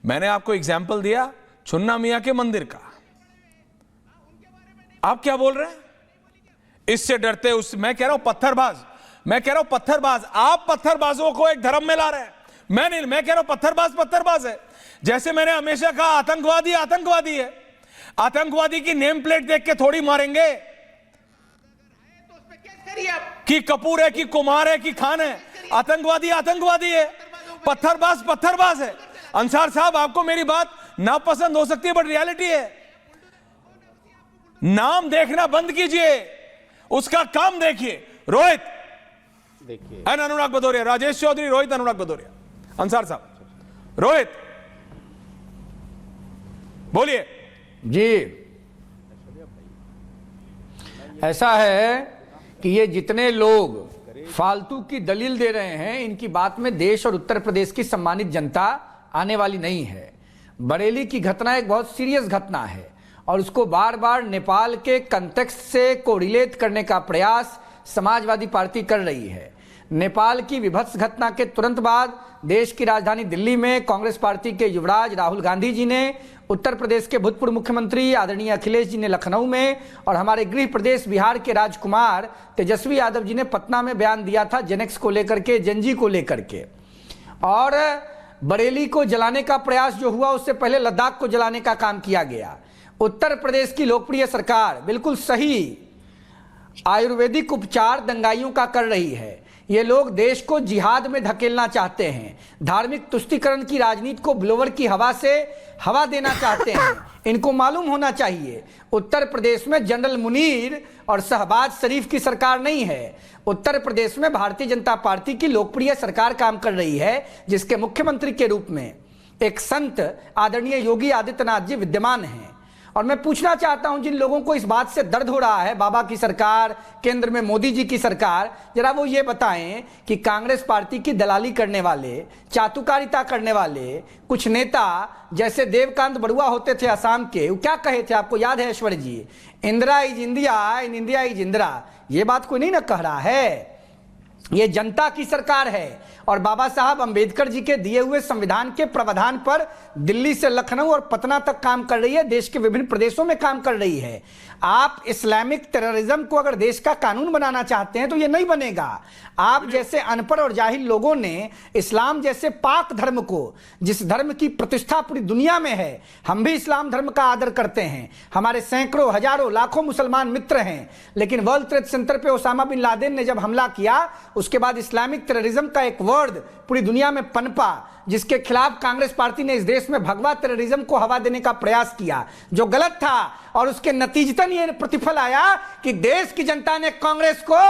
मैंने आपको एग्जाम्पल दिया चुन्ना मियां के मंदिर का, आप क्या बोल रहे हैं? इससे डरते मैं कह रहा हूं पत्थरबाज, मैं कह रहा हूं पत्थरबाज, आप पत्थरबाजों को एक धर्म में ला रहे हैं। मैं नहीं, मैं कह रहा हूं पत्थरबाज है। जैसे मैंने हमेशा कहा आतंकवादी आतंकवादी है, आतंकवादी की नेम प्लेट देख के थोड़ी मारेंगे कि कपूर है कि कुमार है कि खान है। आतंकवादी आतंकवादी है, पत्थरबाज है। अंसार साहब, आपको मेरी बात नापसंद हो सकती है, बट रियलिटी है। नाम देखना बंद कीजिए, उसका काम देखिए। रोहित देखिए, अनुराग भदौरिया, राजेश चौधरी, रोहित, अनुराग भदौरिया, अंसार साहब, रोहित बोलिए जी। ऐसा है कि ये जितने लोग फालतू की दलील दे रहे हैं, इनकी बात में देश और उत्तर प्रदेश की सम्मानित जनता आने वाली नहीं है। बरेली की घटना एक बहुत सीरियस घटना है और उसको बार बार नेपाल के कंटेक्स्ट से कोरिलेट करने का प्रयास समाजवादी पार्टी कर रही है। नेपाल की विभत्स घटना के तुरंत बाद देश की राजधानी दिल्ली में कांग्रेस पार्टी के युवराज राहुल गांधी जी ने, उत्तर प्रदेश के भूतपूर्व मुख्यमंत्री आदरणीय अखिलेश जी ने लखनऊ में, और हमारे गृह प्रदेश बिहार के राजकुमार तेजस्वी यादव जी ने पटना में बयान दिया था जेनेक्स को लेकर के, जेनजी को लेकर के। और बरेली को जलाने का प्रयास जो हुआ, उससे पहले लद्दाख को जलाने का काम किया गया। उत्तर प्रदेश की लोकप्रिय सरकार बिल्कुल सही आयुर्वेदिक उपचार दंगाइयों का कर रही है। ये लोग देश को जिहाद में धकेलना चाहते हैं, धार्मिक तुष्टीकरण की राजनीति को ब्लोवर की हवा से हवा देना चाहते हैं। इनको मालूम होना चाहिए, उत्तर प्रदेश में जनरल मुनीर और शहबाज शरीफ की सरकार नहीं है। उत्तर प्रदेश में भारतीय जनता पार्टी की लोकप्रिय सरकार काम कर रही है, जिसके मुख्यमंत्री के रूप में एक संत आदरणीय योगी आदित्यनाथ जी विद्यमान हैं। और मैं पूछना चाहता हूं, जिन लोगों को इस बात से दर्द हो रहा है, बाबा की सरकार, केंद्र में मोदी जी की सरकार, जरा वो ये बताएं कि कांग्रेस पार्टी की दलाली करने वाले, चातुकारिता करने वाले कुछ नेता जैसे देवकांत बड़ुआ होते थे असम के, वो क्या कहे थे, आपको याद है Aishwarya ji? Indira is India, in India is Indira. ये बात कोई नहीं ना कह रहा है, ये जनता की सरकार है। और बाबा साहब अंबेडकर जी के दिए हुए संविधान के प्रावधान पर दिल्ली से लखनऊ और पटना तक काम कर रही है, देश के विभिन्न प्रदेशों में काम कर रही है। आप इस्लामिक टेररिज्म को अगर देश का कानून बनाना चाहते हैं तो ये नहीं बनेगा। आप जैसे अनपढ़ और जाहिल लोगों ने इस्लाम जैसे पाक धर्म को, जिस धर्म की प्रतिष्ठा पूरी दुनिया में है, हम भी इस्लाम धर्म का आदर करते हैं, हमारे सैकड़ों हजारों लाखों मुसलमान मित्र हैं, लेकिन वर्ल्ड ट्रेड सेंटर पे ओसामा बिन लादेन ने जब हमला किया, उसके बाद इस्लामिक टेररिज्म का एक वर्ड पूरी दुनिया में पनपा, जिसके खिलाफ कांग्रेस पार्टी ने इस देश में भगवा टेररिज्म को हवा देने का प्रयास किया, जो गलत था। और उसके नतीजतन ये प्रतिफल आया कि देश की जनता ने कांग्रेस को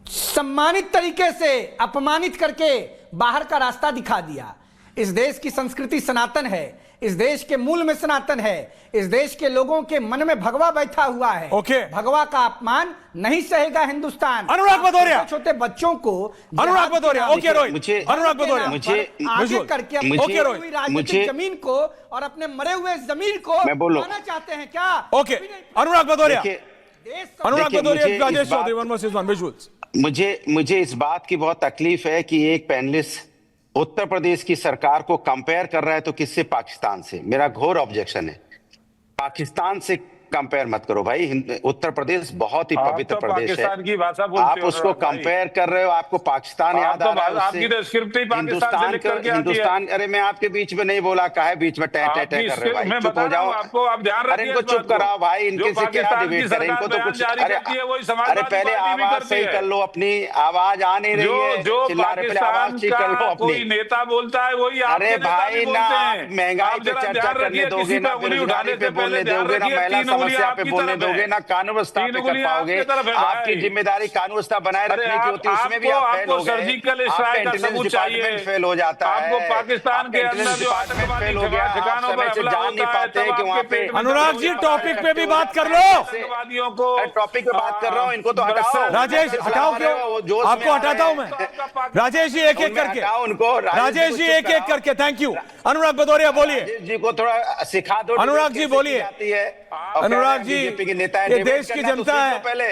सम्मानित तरीके से अपमानित करके बाहर का रास्ता दिखा दिया। इस देश की संस्कृति सनातन है, इस देश के मूल में सनातन है, इस देश के लोगों के मन में भगवा बैठा हुआ है। भगवा का अपमान नहीं सहेगा हिंदुस्तान। अनुराग भदौरिया, छोटे बच्चों को, अनुराग भदौरिया, ओके रोहित, अनुराग भदौरिया, आगे करके ओके रोहित, राजनीतिक जमीन को और अपने मरे हुए जमीन को बनाना चाहते हैं क्या? Okay Anurag Bhadauria, Anurag Bhadauria, Rajesh Chaudhary, one versus one visuals. मुझे इस बात की बहुत तकलीफ है कि एक पैनलिस्ट उत्तर प्रदेश की सरकार को कंपेयर कर रहा है, तो किससे? पाकिस्तान से। मेरा घोर ऑब्जेक्शन है, पाकिस्तान से कंपेयर मत करो भाई। उत्तर प्रदेश बहुत ही पवित्र प्रदेश है, की भाषा आप उसको कंपेयर कर रहे हो, आपको पाकिस्तान याद आ रहा है आपकी तो स्क्रिप्ट ही पाकिस्तान से लिख करके आती है। हिंदुस्तान, अरे मैं आपके बीच में नहीं बोला, काहे बीच में टह टह टह कर रहे हो भाई? चुप हो जाओ, आपको आप ध्यान रखिए, इनको चुप कराओ भाई, इनके से क्या डिबेट करें? इनको तो कुछ, अरे पहले आवाज सही कर लो अपनी, आवाज आ नहीं रही है, चिल्ला रहे, पहले आवाज ठीक कर लो अपनी। कोई नेता बोलता है वही, अरे भाई ना महंगाई पे चर्चा करने दोगे, ना बेरोजगारी पे बोलने दोगे, ना महिला समस्या पे बोलने दोगे, ना कानून व्यवस्था पे कर पाओगे। आपकी जिम्मेदारी कानून व्यवस्था बनाए रखने की होती है, उसमें भी आप फेल हो गए। सर्जिकल स्ट्राइक का सबूत चाहिए, फेल हो जाता है आपको पाकिस्तान के अंदर जो फेल हो गया, ठिकानों पर जान नहीं पाते कि वहाँ पे। अनुराग जी, टॉपिक पे भी बात कर लो, आतंकवादियों को। टॉपिक पे बात कर रहा हूँ, इनको तो हटाओ। राजेश हटाओ, क्यों आपको हटाता हूं मैं? राजेश जी एक एक करके, उनको राजेश जी एक एक करके। Thank you. अनुराग भदौरिया बोलिए, जी को थोड़ा सिखा दो। अनुराग जी बोलिए, अनुराग जी, बीजेपी के नेता ये देश की जनता है, पहले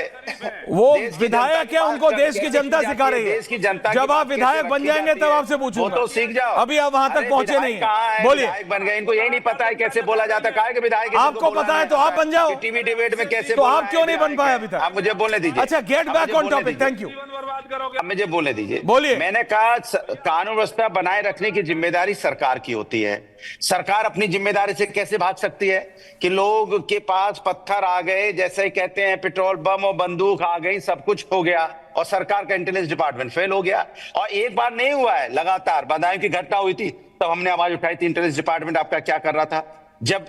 वो विधायक है, उनको देश की जनता सिखा रही है। देश की जनता जब आप विधायक बन जाएंगे तब आपसे पूछूंगा, वो तो सीख जाओ। अभी आप वहां तक पहुंचे नहीं है। बोलिए, विधायक बन गए, इनको यही नहीं पता है कैसे बोला जाता है। काहे के विधायक आपको पता है तो आप बन जाओ। टीवी डिबेट में कैसे तो आप क्यों नहीं बन पाए अभी तक? आप मुझे बोलने दीजिए। अच्छा, get back on topic, thank you. बर्बाद करोगे। अब मुझे बोलने दीजिए। बोलिए। मैंने कहा कानून व्यवस्था बनाए रखने की जिम्मेदारी सरकार की होती है। सरकार अपनी जिम्मेदारी से कैसे भाग सकती है कि लोग के पास पत्थर आ गए, जैसे कहते हैं पेट्रोल बम और बंदूक आ गई, सब कुछ हो गया और सरकार का इंटेलिजेंस डिपार्टमेंट फेल हो गया। और एक बार नहीं हुआ है, लगातार बदायूं की घटना हुई थी तब हमने आवाज उठाई थी। इंटेलिजेंस डिपार्टमेंट आपका क्या कर रहा था? जब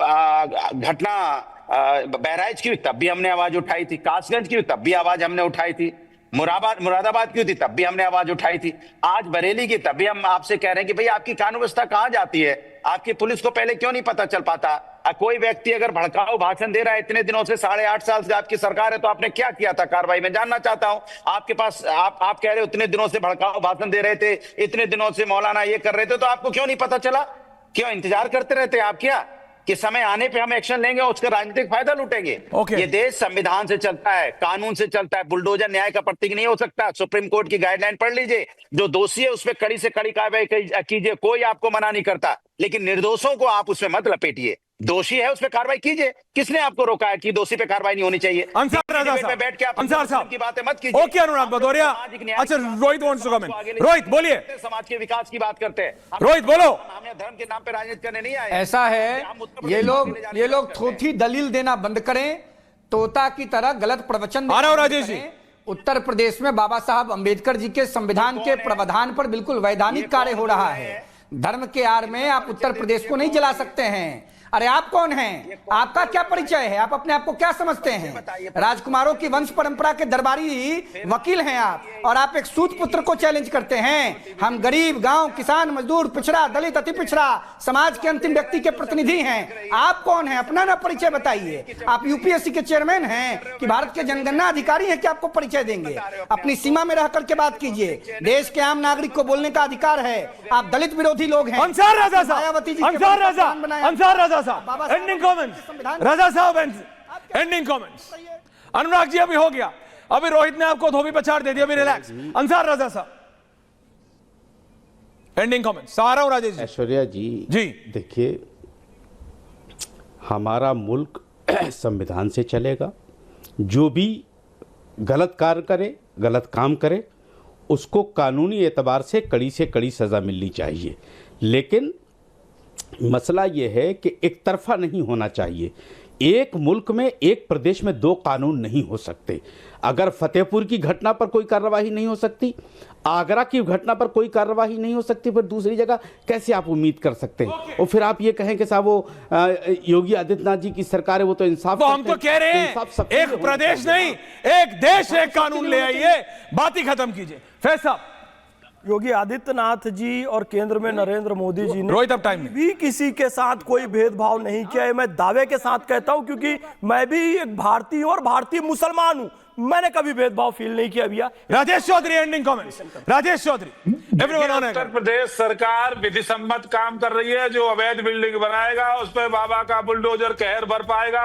घटना बहराइच की हुई तब भी हमने आवाज उठाई थी। कासगंज की हुई तब भी आवाज हमने उठाई थी। मुरादाबाद की हुई थी तब भी हमने आवाज उठाई थी। आज बरेली की तब भी हम आपसे कह रहे हैं कि भाई आपकी कानून व्यवस्था कहां जाती है? आपकी पुलिस को पहले क्यों नहीं पता चल पाता? कोई व्यक्ति अगर भड़काऊ भाषण दे रहा है इतने दिनों से, 8.5 साल से आपकी सरकार है, तो आपने क्या किया था कार्रवाई? मैं जानना चाहता हूं। आपके पास आप कह रहे हो इतने दिनों से भड़काऊ भाषण दे रहे थे, इतने दिनों से मौलाना ये कर रहे थे, तो आपको क्यों नहीं पता चला? क्यों इंतजार करते रहते आप? क्या कि समय आने पे हम एक्शन लेंगे और उसका राजनीतिक फायदा लूटेंगे? Okay. ये देश संविधान से चलता है, कानून से चलता है। बुलडोजर न्याय का प्रतीक नहीं हो सकता। सुप्रीम कोर्ट की गाइडलाइन पढ़ लीजिए। जो दोषी है उस पर कड़ी से कड़ी कार्रवाई कीजिए, कोई आपको मना नहीं करता, लेकिन निर्दोषों को आप उसमें मत लपेटिए। दोषी है उस पर कार्रवाई कीजिए। किसने आपको रोका है कि दोषी पे कार्रवाई नहीं होनी चाहिए? अंसार रजा डिबेट में बैठ के आप अंसार साहब की बातें मत कीजिए। ओके अनुराग भदौरिया। अच्छा, Rohit wants to comment. Rohit बोलिए। समाज के विकास की बात करते हैं। रोहित बोलो। हमें धर्म के नाम पे राजनीति करने नहीं आए। ऐसा है, ये लोग थोथी दलील देना बंद करें, तोता की तरह गलत प्रवचन आ रहा हूं राजेश जी। उत्तर प्रदेश में बाबा साहब अंबेडकर जी के संविधान के प्रावधान पर बिल्कुल वैधानिक कार्य हो रहा है। धर्म के आड़ में आप उत्तर प्रदेश को नहीं जला सकते हैं। अरे आप कौन हैं? आपका क्या परिचय है? आप अपने आप को क्या समझते हैं? राजकुमारों की वंश परंपरा के दरबारी वकील हैं आप, और आप एक सूत पुत्र को चैलेंज करते हैं। हम गरीब, गांव, किसान, मजदूर, पिछड़ा, दलित, अति पिछड़ा समाज के अंतिम व्यक्ति के प्रतिनिधि हैं। आप कौन हैं? अपना ना परिचय बताइए। आप यूपीएससी के चेयरमैन हैं कि भारत के जनगणना अधिकारी हैं कि आपको परिचय देंगे? अपनी सीमा में रह करके बात कीजिए। देश के आम नागरिक को बोलने का अधिकार है। आप दलित विरोधी लोग हैं। अंसार रजा साहब, मायावती जी अंसार रजा साहब, एंडिंग कमेंट्स। रजा साहब एंडिंग कमेंट्स। अनुराग जी अभी हो गया, अभी रोहित ने आपको धोबी पछाड़ दे दी, अभी रिलैक्स। अंसार रजा साहब एंडिंग कमेंट्स। सहारा राजेश जी। ऐश्वर्या जी देखिए, हमारा मुल्क संविधान से चलेगा। जो भी गलत कार्य करे, गलत काम करे, उसको कानूनी एतबार से कड़ी सजा मिलनी चाहिए। लेकिन मसला यह है कि एक तरफा नहीं होना चाहिए। एक मुल्क में, एक प्रदेश में दो कानून नहीं हो सकते। अगर फतेहपुर की घटना पर कोई कार्रवाई नहीं हो सकती, आगरा की घटना पर कोई कार्रवाई नहीं हो सकती, फिर दूसरी जगह कैसे आप उम्मीद कर सकते हैं? और फिर आप ये कहें कि साहब वो योगी आदित्यनाथ जी की सरकार है, वो तो इंसाफ, तो हम तो कह रहे हैं एक प्रदेश नहीं, एक देश, एक कानून ले आइए, बात ही खत्म कीजिए। फैसला योगी आदित्यनाथ जी और केंद्र में नरेंद्र मोदी जी ने रोहित अब टाइम भी किसी के साथ कोई भेदभाव नहीं किया है। मैं दावे के साथ कहता हूं, क्योंकि मैं भी एक भारतीय और भारतीय मुसलमान हूं। मैंने कभी भेदभाव फील नहीं किया भैया। Rajesh Chaudhary ending comments. राजेश चौधरी। उत्तर प्रदेश सरकार विधि सम्मत काम कर रही है। जो अवैध बिल्डिंग बनाएगा उस पर बाबा का बुलडोजर कहर बर पाएगा।